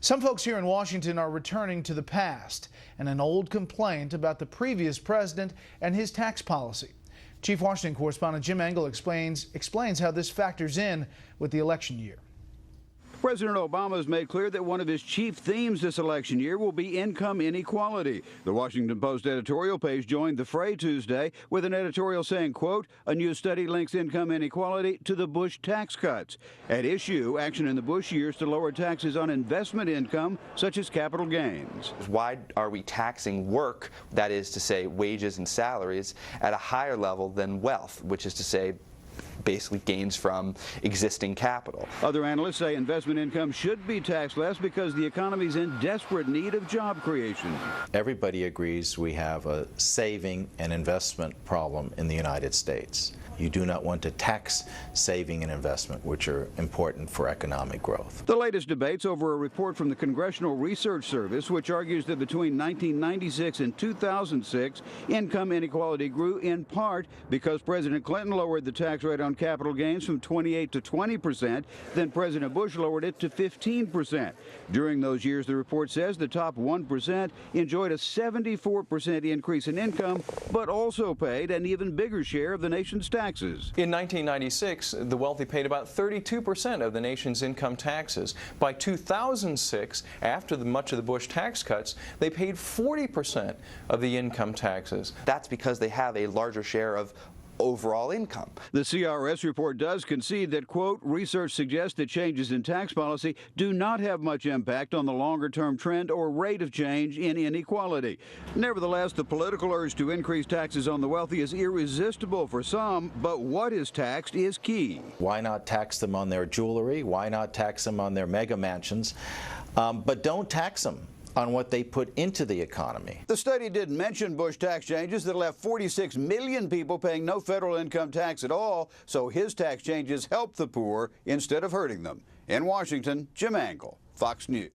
Some folks here in Washington are returning to the past and an old complaint about the previous president and his tax policy. Chief Washington correspondent Jim Engel explains how this factors in with the election year. President Obama has made clear that one of his chief themes this election year will be income inequality. The Washington Post editorial page joined the fray Tuesday with an editorial saying, quote, "A new study links income inequality to the Bush tax cuts. At issue, action in the Bush years to lower taxes on investment income, such as capital gains." Why are we taxing work, that is to say wages and salaries, at a higher level than wealth, which is to say basically gains from existing capital? Other analysts say investment income should be taxed less because the economy is in desperate need of job creation. Everybody agrees we have a saving and investment problem in the United States. You do not want to tax saving and investment, which are important for economic growth. The latest debates over a report from the Congressional Research Service, which argues that between 1996 and 2006, income inequality grew in part because President Clinton lowered the tax rate on capital gains from 28 to 20%, then President Bush lowered it to 15%. During those years, the report says the top 1% enjoyed a 74% increase in income, but also paid an even bigger share of the nation's taxes. In 1996, the wealthy paid about 32% of the nation's income taxes. By 2006, after much of the Bush tax cuts, they paid 40% of the income taxes. That's because they have a larger share of overall income. The CRS report does concede that, quote, research suggests that changes in tax policy do not have much impact on the longer-term trend or rate of change in inequality. Nevertheless, the political urge to increase taxes on the wealthy is irresistible for some, but what is taxed is key. Why not tax them on their jewelry? Why not tax them on their mega mansions? But don't tax them on what they put into the economy. The study didn't mention Bush tax changes that left 46 million people paying no federal income tax at all, so his tax changes helped the poor instead of hurting them. In Washington, Jim Engel, Fox News.